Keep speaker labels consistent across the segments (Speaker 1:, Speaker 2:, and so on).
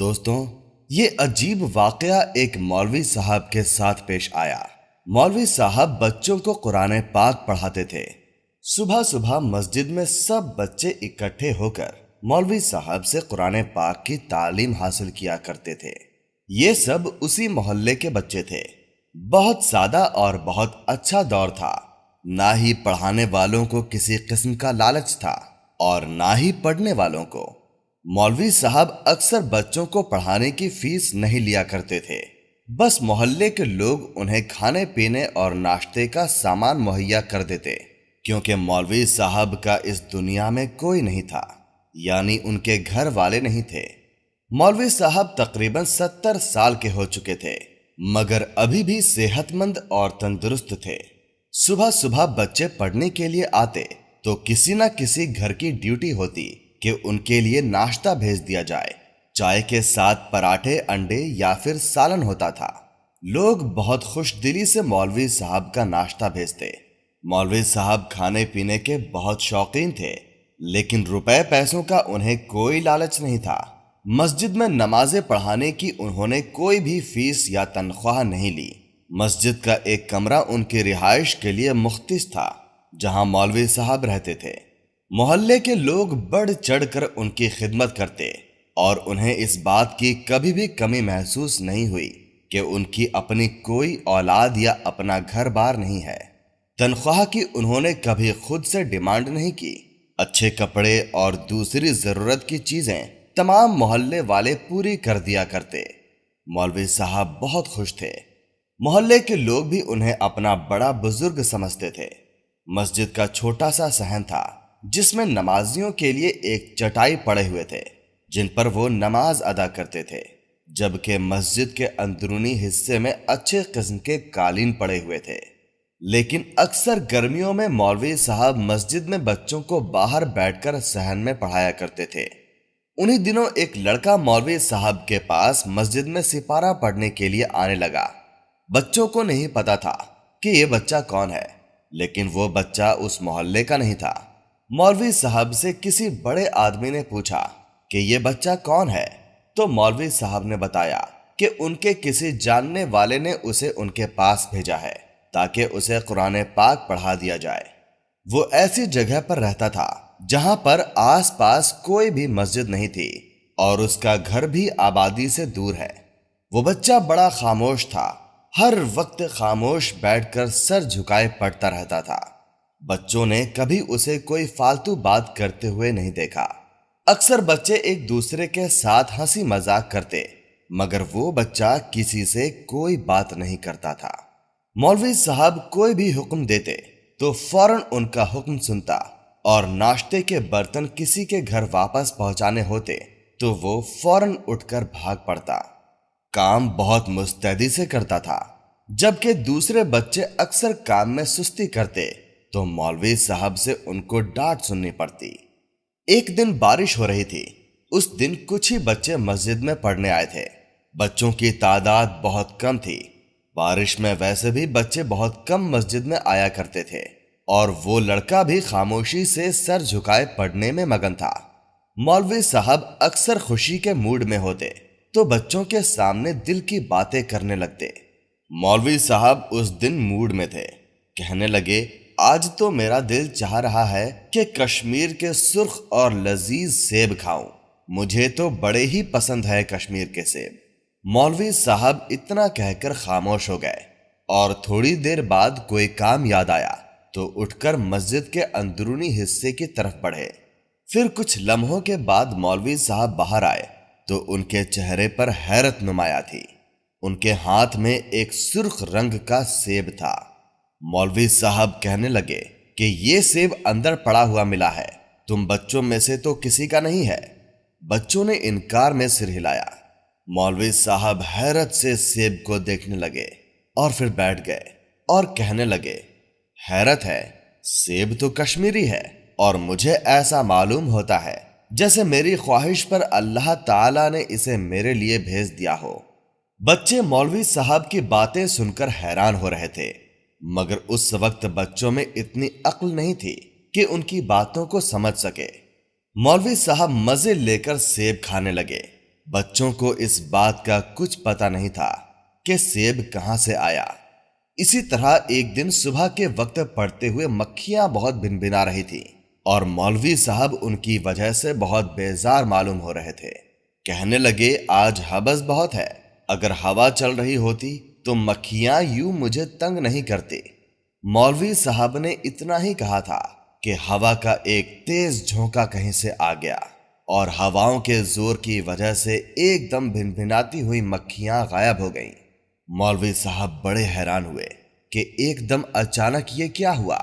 Speaker 1: دوستوں، یہ عجیب واقعہ ایک مولوی صاحب کے ساتھ پیش آیا۔ مولوی صاحب بچوں کو قرآن پاک پڑھاتے تھے۔ صبح صبح مسجد میں سب بچے اکٹھے ہو کر مولوی صاحب سے قرآن پاک کی تعلیم حاصل کیا کرتے تھے۔ یہ سب اسی محلے کے بچے تھے۔ بہت سادہ اور بہت اچھا دور تھا۔ نہ ہی پڑھانے والوں کو کسی قسم کا لالچ تھا اور نہ ہی پڑھنے والوں کو۔ مولوی صاحب اکثر بچوں کو پڑھانے کی فیس نہیں لیا کرتے تھے، بس محلے کے لوگ انہیں کھانے پینے اور ناشتے کا سامان مہیا کر دیتے، کیونکہ مولوی صاحب کا اس دنیا میں کوئی نہیں تھا، یعنی ان کے گھر والے نہیں تھے۔ مولوی صاحب تقریباً 70 سال کے ہو چکے تھے، مگر ابھی بھی صحت مند اور تندرست تھے۔ صبح صبح بچے پڑھنے کے لیے آتے تو کسی نہ کسی گھر کی ڈیوٹی ہوتی کہ ان کے لیے ناشتہ بھیج دیا جائے۔ چائے کے ساتھ پراٹھے، انڈے یا پھر سالن ہوتا تھا۔ لوگ بہت خوش دلی سے مولوی صاحب کا ناشتہ بھیجتے۔ مولوی صاحب کھانے پینے کے بہت شوقین تھے، لیکن روپے پیسوں کا انہیں کوئی لالچ نہیں تھا۔ مسجد میں نمازیں پڑھانے کی انہوں نے کوئی بھی فیس یا تنخواہ نہیں لی۔ مسجد کا ایک کمرہ ان کی رہائش کے لیے مختص تھا، جہاں مولوی صاحب رہتے تھے۔ محلے کے لوگ بڑھ چڑھ کر ان کی خدمت کرتے اور انہیں اس بات کی کبھی بھی کمی محسوس نہیں ہوئی کہ ان کی اپنی کوئی اولاد یا اپنا گھر بار نہیں ہے۔ تنخواہ کی انہوں نے کبھی خود سے ڈیمانڈ نہیں کی۔ اچھے کپڑے اور دوسری ضرورت کی چیزیں تمام محلے والے پوری کر دیا کرتے۔ مولوی صاحب بہت خوش تھے۔ محلے کے لوگ بھی انہیں اپنا بڑا بزرگ سمجھتے تھے۔ مسجد کا چھوٹا سا صحن تھا، جس میں نمازیوں کے لیے ایک چٹائی پڑے ہوئے تھے، جن پر وہ نماز ادا کرتے تھے، جبکہ مسجد کے اندرونی حصے میں اچھے قسم کے قالین پڑے ہوئے تھے۔ لیکن اکثر گرمیوں میں مولوی صاحب مسجد میں بچوں کو باہر بیٹھ کر صحن میں پڑھایا کرتے تھے۔ انہی دنوں ایک لڑکا مولوی صاحب کے پاس مسجد میں سپارہ پڑھنے کے لیے آنے لگا۔ بچوں کو نہیں پتا تھا کہ یہ بچہ کون ہے، لیکن وہ بچہ اس محلے کا نہیں تھا۔ مولوی صاحب سے کسی بڑے آدمی نے پوچھا کہ یہ بچہ کون ہے، تو مولوی صاحب نے بتایا کہ ان کے کسی جاننے والے نے اسے ان کے پاس بھیجا ہے تاکہ اسے قرآن پاک پڑھا دیا جائے۔ وہ ایسی جگہ پر رہتا تھا جہاں پر آس پاس کوئی بھی مسجد نہیں تھی اور اس کا گھر بھی آبادی سے دور ہے۔ وہ بچہ بڑا خاموش تھا، ہر وقت خاموش بیٹھ کر سر جھکائے پڑھتا رہتا تھا۔ بچوں نے کبھی اسے کوئی فالتو بات کرتے ہوئے نہیں دیکھا۔ اکثر بچے ایک دوسرے کے ساتھ ہنسی مذاق کرتے، مگر وہ بچہ کسی سے کوئی بات نہیں کرتا تھا۔ مولوی صاحب کوئی بھی حکم دیتے تو فوراً ان کا حکم سنتا، اور ناشتے کے برتن کسی کے گھر واپس پہنچانے ہوتے تو وہ فوراً اٹھ کر بھاگ پڑتا۔ کام بہت مستعدی سے کرتا تھا، جبکہ دوسرے بچے اکثر کام میں سستی کرتے تو مولوی صاحب سے ان کو ڈانٹ سننی پڑتی۔ ایک دن بارش ہو رہی تھی۔ اس دن کچھ ہی بچے مسجد میں پڑھنے آئے تھے۔ بچوں کی تعداد بہت کم تھی۔ بارش میں ویسے بھی بچے بہت کم مسجد میں آیا کرتے تھے، اور وہ لڑکا بھی خاموشی سے سر جھکائے پڑھنے میں مگن تھا۔ مولوی صاحب اکثر خوشی کے موڈ میں ہوتے تو بچوں کے سامنے دل کی باتیں کرنے لگتے۔ مولوی صاحب اس دن موڈ میں تھے۔ کہنے لگے، آج تو میرا دل چاہ رہا ہے کہ کشمیر کے سرخ اور لذیذ سیب کھاؤں۔ مجھے تو بڑے ہی پسند ہے کشمیر کے سیب۔ مولوی صاحب اتنا کہہ کر خاموش ہو گئے، اور تھوڑی دیر بعد کوئی کام یاد آیا تو اٹھ کر مسجد کے اندرونی حصے کی طرف بڑھے۔ پھر کچھ لمحوں کے بعد مولوی صاحب باہر آئے تو ان کے چہرے پر حیرت نمایاں تھی۔ ان کے ہاتھ میں ایک سرخ رنگ کا سیب تھا۔ مولوی صاحب کہنے لگے کہ یہ سیب اندر پڑا ہوا ملا ہے، تم بچوں میں سے تو کسی کا نہیں ہے۔ بچوں نے انکار میں سر ہلایا۔ مولوی صاحب حیرت سے سیب کو دیکھنے لگے اور پھر بیٹھ گئے اور کہنے لگے، حیرت ہے، سیب تو کشمیری ہے، اور مجھے ایسا معلوم ہوتا ہے جیسے میری خواہش پر اللہ تعالیٰ نے اسے میرے لیے بھیج دیا ہو۔ بچے مولوی صاحب کی باتیں سن کر حیران ہو رہے تھے، مگر اس وقت بچوں میں اتنی عقل نہیں تھی کہ ان کی باتوں کو سمجھ سکے۔ مولوی صاحب مزے لے کر سیب کھانے لگے۔ بچوں کو اس بات کا کچھ پتہ نہیں تھا کہ سیب کہاں سے آیا۔ اسی طرح ایک دن صبح کے وقت پڑھتے ہوئے مکھیاں بہت بھنبھنا رہی تھی اور مولوی صاحب ان کی وجہ سے بہت بیزار معلوم ہو رہے تھے۔ کہنے لگے آج حبس بہت ہے، اگر ہوا چل رہی ہوتی تو مکھیاں یوں مجھے تنگ نہیں کرتی۔ مولوی صاحب نے اتنا ہی کہا تھا کہ ہوا کا ایک تیز جھونکا کہیں سے آ گیا اور ہواؤں کے زور کی وجہ سے ایک دم بھنبھناتی ہوئی مکھیاں غائب ہو گئیں۔ مولوی صاحب بڑے حیران ہوئے کہ ایک دم اچانک یہ کیا ہوا۔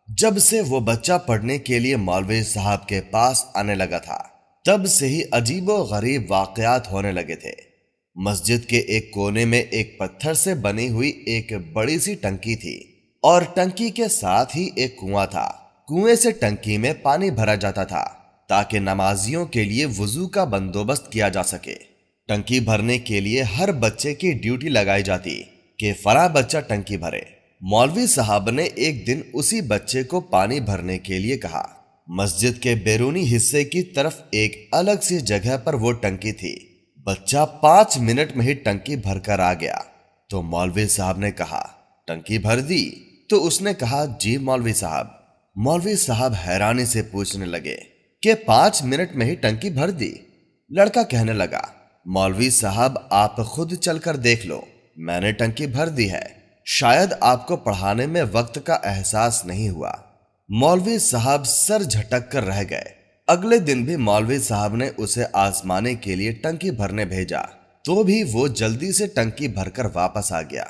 Speaker 1: جب سے وہ بچہ پڑھنے کے لیے مولوی صاحب کے پاس آنے لگا تھا تب سے ہی عجیب و غریب واقعات ہونے لگے تھے۔ مسجد کے ایک کونے میں ایک پتھر سے بنی ہوئی ایک بڑی سی ٹنکی تھی اور ٹنکی کے ساتھ ہی ایک کنواں تھا۔ کنویں سے ٹنکی میں پانی بھرا جاتا تھا تاکہ نمازیوں کے لیے وضو کا بندوبست کیا جا سکے۔ ٹنکی بھرنے کے لیے ہر بچے کی ڈیوٹی لگائی جاتی کہ فلاں بچہ ٹنکی بھرے۔ مولوی صاحب نے ایک دن اسی بچے کو پانی بھرنے کے لیے کہا۔ مسجد کے بیرونی حصے کی طرف ایک الگ سی جگہ پر وہ ٹنکی تھی۔ بچہ 5 منٹ میں ہی ٹنکی بھر کر آ گیا تو مولوی صاحب نے کہا ٹنکی بھر دی؟ تو اس نے کہا جی مولوی صاحب۔ مولوی صاحب حیرانی سے پوچھنے لگے کہ 5 منٹ میں ہی ٹنکی بھر دی؟ لڑکا کہنے لگا مولوی صاحب آپ خود چل کر دیکھ لو، میں نے ٹنکی بھر دی ہے، شاید آپ کو پڑھانے میں وقت کا احساس نہیں ہوا۔ مولوی صاحب سر جھٹک کر رہ گئے۔ اگلے دن بھی مولوی صاحب نے اسے آزمانے کے لیے ٹنکی بھرنے بھیجا تو بھی وہ جلدی سے ٹنکی بھر کر واپس آ گیا۔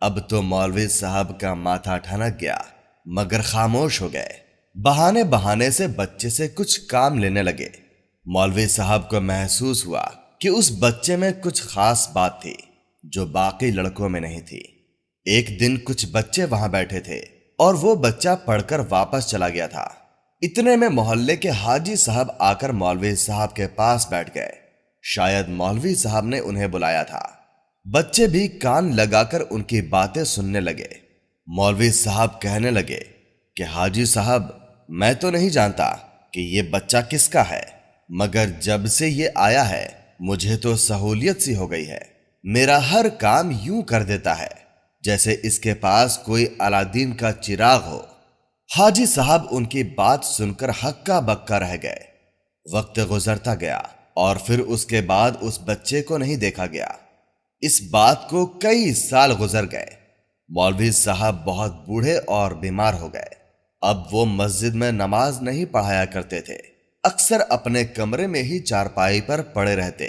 Speaker 1: اب تو مولوی صاحب کا ماتھا ٹھنک گیا مگر خاموش ہو گئے۔ بہانے بہانے سے بچے سے کچھ کام لینے لگے۔ مولوی صاحب کو محسوس ہوا کہ اس بچے میں کچھ خاص بات تھی جو باقی لڑکوں میں نہیں تھی۔ ایک دن کچھ بچے وہاں بیٹھے تھے اور وہ بچہ پڑھ کر واپس چلا گیا تھا۔ اتنے میں محلے کے حاجی صاحب آ کر مولوی صاحب کے پاس بیٹھ گئے۔ شاید مولوی صاحب نے انہیں بلایا تھا۔ بچے بھی کان لگا کر ان کی باتیں سننے لگے۔ مولوی صاحب کہنے لگے کہ حاجی صاحب میں تو نہیں جانتا کہ یہ بچہ کس کا ہے، مگر جب سے یہ آیا ہے مجھے تو سہولیت سی ہو گئی ہے۔ میرا ہر کام یوں کر دیتا ہے جیسے اس کے پاس کوئی الادین کا چراغ ہو۔ حاجی صاحب ان کی بات سن کر ہکا بکا رہ گئے۔ وقت گزرتا گیا اور پھر اس کے بعد اس بچے کو نہیں دیکھا گیا۔ اس بات کو کئی سال گزر گئے۔ مولوی صاحب بہت بوڑھے اور بیمار ہو گئے۔ اب وہ مسجد میں نماز نہیں پڑھایا کرتے تھے، اکثر اپنے کمرے میں ہی چارپائی پر پڑے رہتے۔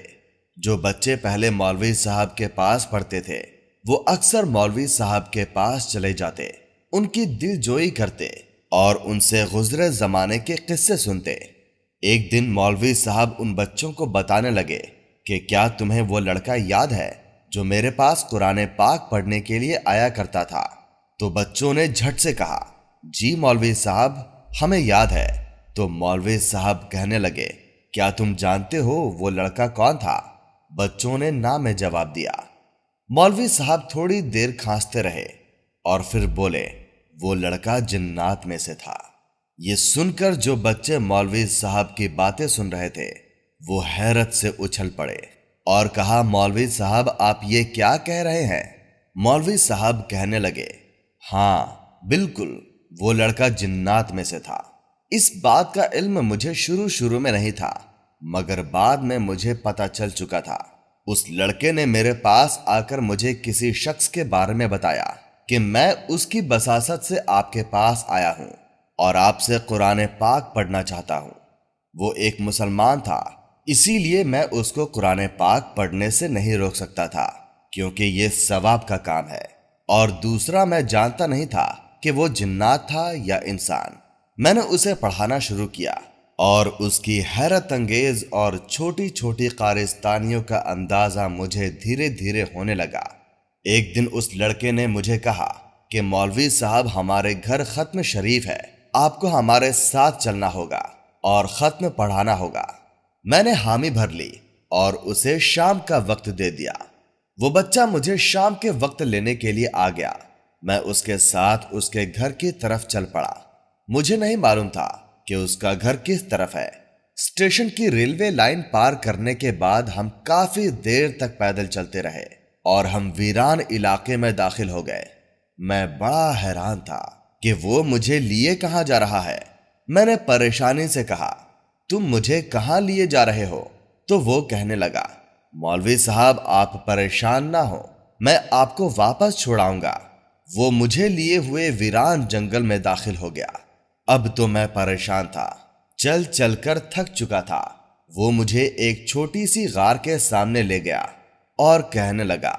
Speaker 1: جو بچے پہلے مولوی صاحب کے پاس پڑھتے تھے وہ اکثر مولوی صاحب کے پاس چلے جاتے، ان کی دل جوئی کرتے اور ان سے گزرے زمانے کے قصے سنتے۔ ایک دن مولوی صاحب ان بچوں کو بتانے لگے کہ کیا تمہیں وہ لڑکا یاد ہے جو میرے پاس قرآن پاک پڑھنے کے لیے آیا کرتا تھا؟ تو بچوں نے جھٹ سے کہا جی مولوی صاحب ہمیں یاد ہے۔ تو مولوی صاحب کہنے لگے کیا تم جانتے ہو وہ لڑکا کون تھا؟ بچوں نے نہ میں جواب دیا۔ مولوی صاحب تھوڑی دیر کھانستے رہے اور پھر بولے وہ لڑکا جنات میں سے تھا۔ یہ سن کر جو بچے مولوی صاحب کی باتیں سن رہے تھے وہ حیرت سے اچھل پڑے اور کہا مولوی صاحب آپ یہ کیا کہہ رہے ہیں؟ مولوی صاحب کہنے لگے ہاں بالکل وہ لڑکا جنات میں سے تھا۔ اس بات کا علم مجھے شروع میں نہیں تھا مگر بعد میں مجھے پتہ چل چکا تھا۔ اس لڑکے نے میرے پاس آ کر مجھے کسی شخص کے بارے میں بتایا کہ میں اس کی بساست سے آپ کے پاس آیا ہوں اور آپ سے قرآن پاک پڑھنا چاہتا ہوں۔ وہ ایک مسلمان تھا، اسی لیے میں اس کو قرآن پاک پڑھنے سے نہیں روک سکتا تھا کیونکہ یہ ثواب کا کام ہے، اور دوسرا میں جانتا نہیں تھا کہ وہ جنات تھا یا انسان۔ میں نے اسے پڑھانا شروع کیا اور اس کی حیرت انگیز اور چھوٹی چھوٹی قارستانیوں کا اندازہ مجھے دھیرے دھیرے ہونے لگا۔ ایک دن اس لڑکے نے مجھے کہا کہ مولوی صاحب ہمارے گھر ختم شریف ہے، آپ کو ہمارے ساتھ چلنا ہوگا اور ختم پڑھانا ہوگا۔ میں نے حامی بھر لی اور اسے شام کا وقت دے دیا۔ وہ بچہ مجھے شام کے وقت لینے کے لیے آ گیا۔ میں اس کے ساتھ اس کے گھر کی طرف چل پڑا۔ مجھے نہیں معلوم تھا کہ اس کا گھر کس طرف ہے۔ اسٹیشن کی ریلوے لائن پار کرنے کے بعد ہم کافی دیر تک پیدل چلتے رہے اور ہم ویران علاقے میں داخل ہو گئے۔ میں بڑا حیران تھا کہ وہ مجھے لیے کہاں جا رہا ہے۔ میں نے پریشانی سے کہا، تم مجھے کہاں لیے جا رہے ہو؟ تو وہ کہنے لگا، مولوی صاحب آپ پریشان نہ ہو، میں آپ کو واپس چھوڑاؤں گا۔ وہ مجھے لیے ہوئے ویران جنگل میں داخل ہو گیا۔ اب تو میں پریشان تھا، چل چل کر تھک چکا تھا۔ وہ مجھے ایک چھوٹی سی غار کے سامنے لے گیا اور کہنے لگا،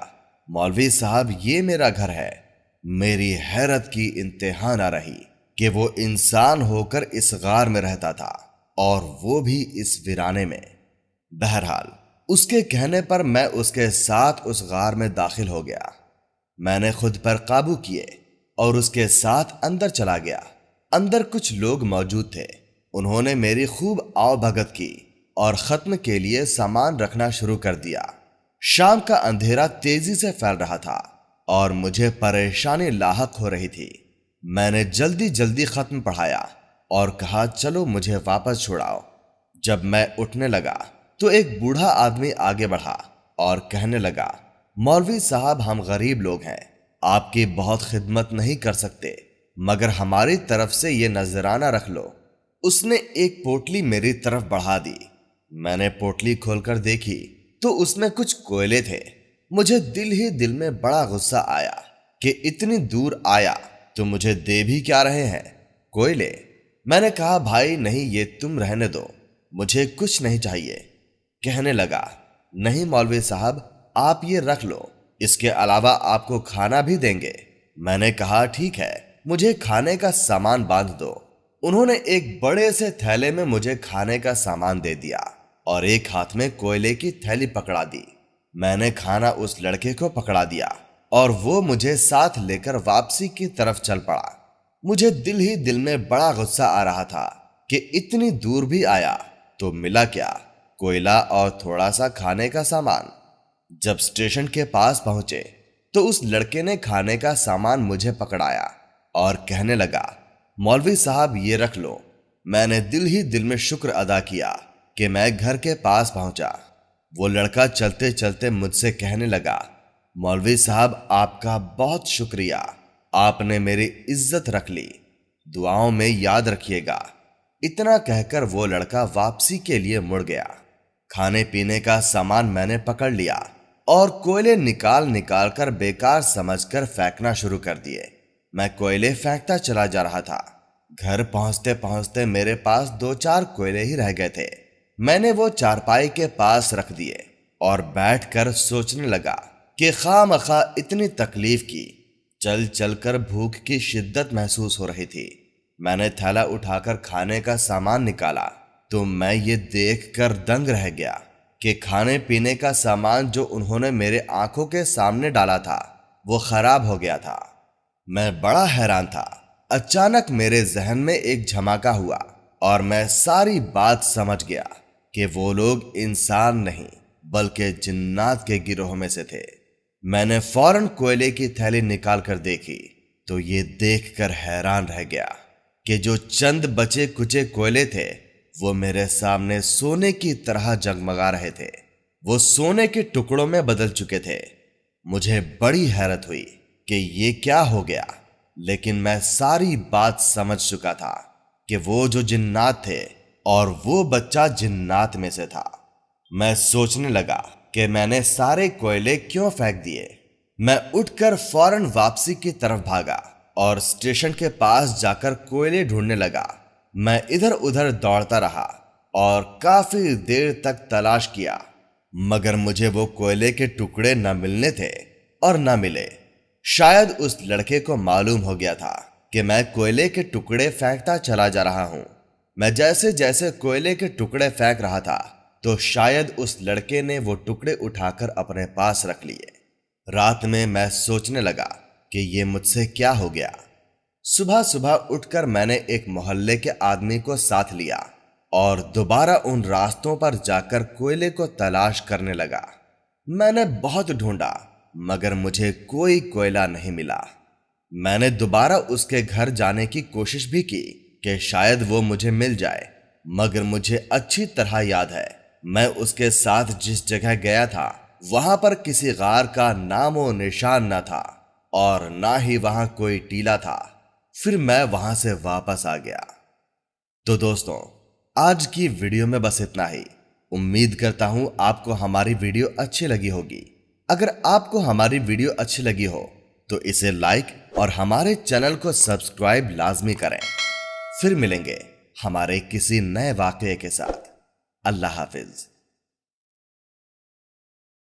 Speaker 1: مولوی صاحب یہ میرا گھر ہے۔ میری حیرت کی انتہا نہ رہی کہ وہ انسان ہو کر اس غار میں رہتا تھا اور وہ بھی اس ویرانے میں۔ بہرحال اس کے کہنے پر میں اس کے ساتھ اس غار میں داخل ہو گیا۔ میں نے خود پر قابو کیے اور اس کے ساتھ اندر چلا گیا۔ اندر کچھ لوگ موجود تھے۔ انہوں نے میری خوب آؤ بھگت کی اور ختم کے لیے سامان رکھنا شروع کر دیا۔ شام کا اندھیرا تیزی سے پھیل رہا تھا اور مجھے پریشانی لاحق ہو رہی تھی۔ میں نے جلدی جلدی ختم پڑھایا اور کہا، چلو مجھے واپس چھوڑاؤ۔ جب میں اٹھنے لگا تو ایک بوڑھا آدمی آگے بڑھا اور کہنے لگا، مولوی صاحب ہم غریب لوگ ہیں، آپ کی بہت خدمت نہیں کر سکتے، مگر ہماری طرف سے یہ نذرانہ رکھ لو۔ اس نے ایک پوٹلی میری طرف بڑھا دی۔ میں نے پوٹلی کھول کر دیکھی تو اس میں کچھ کوئلے تھے۔ مجھے دل ہی دل میں بڑا غصہ آیا کہ اتنی دور آیا تو مجھے دے بھی کیا رہے ہیں، کوئلے۔ میں نے کہا، بھائی نہیں، یہ تم رہنے دو، مجھے کچھ نہیں چاہیے۔ کہنے لگا، نہیں مولوی صاحب آپ یہ رکھ لو، اس کے علاوہ آپ کو کھانا بھی دیں گے۔ میں نے کہا، ٹھیک ہے، مجھے کھانے کا سامان باندھ دو۔ انہوں نے ایک بڑے سے تھیلے میں مجھے کھانے کا سامان دے دیا اور ایک ہاتھ میں کوئلے کی تھیلی پکڑا دی۔ میں نے کھانا اس لڑکے کو پکڑا دیا اور وہ مجھے ساتھ لے کر واپسی کی طرف چل پڑا۔ مجھے دل ہی دل میں بڑا غصہ آ رہا تھا کہ اتنی دور بھی آیا تو ملا کیا، کوئلہ اور تھوڑا سا کھانے کا سامان۔ جب اسٹیشن کے پاس پہنچے تو اس لڑکے نے کھانے کا سامان مجھے پکڑایا اور کہنے لگا، مولوی صاحب یہ رکھ لو۔ میں نے دل ہی دل میں شکر ادا کیا کہ میں گھر کے پاس پہنچا۔ وہ لڑکا چلتے چلتے مجھ سے کہنے لگا، مولوی صاحب آپ کا بہت شکریہ، آپ نے میری عزت رکھ لی، دعاؤں میں یاد رکھیے گا۔ اتنا کہہ کر وہ لڑکا واپسی کے لیے مڑ گیا۔ کھانے پینے کا سامان میں نے پکڑ لیا اور کوئلے نکال نکال کر بیکار سمجھ کر پھینکنا شروع کر دیے۔ میں کوئلے پھینکتا چلا جا رہا تھا۔ گھر پہنچتے پہنچتے میرے پاس 2-4 کوئلے ہی رہ گئے تھے۔ میں نے وہ چارپائی کے پاس رکھ دیے اور بیٹھ کر سوچنے لگا کہ خواہ مخواہ اتنی تکلیف کی۔ چل چل کر بھوک کی شدت محسوس ہو رہی تھی۔ میں نے تھیلا اٹھا کر کھانے کا سامان نکالا تو میں یہ دیکھ کر دنگ رہ گیا کہ کھانے پینے کا سامان جو انہوں نے میرے آنکھوں کے سامنے ڈالا تھا وہ خراب ہو گیا تھا۔ میں بڑا حیران تھا۔ اچانک میرے ذہن میں ایک جھماکا ہوا اور میں ساری بات سمجھ گیا کہ وہ لوگ انسان نہیں بلکہ جنات کے گروہ میں سے تھے۔ میں نے فوراً کوئلے کی تھیلی نکال کر دیکھی تو یہ دیکھ کر حیران رہ گیا کہ جو چند بچے کچے کوئلے تھے وہ میرے سامنے سونے کی طرح جگمگا رہے تھے۔ وہ سونے کے ٹکڑوں میں بدل چکے تھے۔ مجھے بڑی حیرت ہوئی کہ یہ کیا ہو گیا، لیکن میں ساری بات سمجھ چکا تھا کہ وہ جو جنات تھے اور وہ بچہ جنات میں سے تھا۔ میں سوچنے لگا کہ میں نے سارے کوئلے کیوں پھینک دیے۔ میں اٹھ کر فوراً واپسی کی طرف بھاگا اور اسٹیشن کے پاس جا کر کوئلے ڈھونڈنے لگا۔ میں ادھر ادھر دوڑتا رہا اور کافی دیر تک تلاش کیا، مگر مجھے وہ کوئلے کے ٹکڑے نہ ملنے تھے اور نہ ملے۔ شاید اس لڑکے کو معلوم ہو گیا تھا کہ میں کوئلے کے ٹکڑے پھینکتا چلا جا رہا ہوں۔ میں جیسے جیسے کوئلے کے ٹکڑے پھینک رہا تھا تو شاید اس لڑکے نے وہ ٹکڑے اٹھا کر اپنے پاس رکھ لیے۔ رات میں سوچنے لگا کہ یہ مجھ سے کیا ہو گیا۔ صبح صبح اٹھ کر میں نے ایک محلے کے آدمی کو ساتھ لیا اور دوبارہ ان راستوں پر جا کر کوئلے کو تلاش کرنے لگا۔ میں نے بہت ڈھونڈا مگر مجھے کوئی کوئلہ نہیں ملا۔ میں نے دوبارہ اس کے گھر جانے کی کوشش بھی کی کہ شاید وہ مجھے مل جائے، مگر مجھے اچھی طرح یاد ہے میں اس کے ساتھ جس جگہ گیا تھا وہاں پر کسی غار کا نام و نشان نہ تھا اور نہ ہی وہاں کوئی ٹیلا تھا۔ پھر میں وہاں سے واپس آ گیا۔ تو دوستوں، آج کی ویڈیو میں بس اتنا ہی۔ امید کرتا ہوں آپ کو ہماری ویڈیو اچھی لگی ہوگی۔ اگر آپ کو ہماری ویڈیو اچھی لگی ہو تو اسے لائک اور ہمارے چینل کو سبسکرائب لازمی کریں۔ پھر ملیں گے ہمارے کسی نئے واقعے کے ساتھ۔ اللہ حافظ۔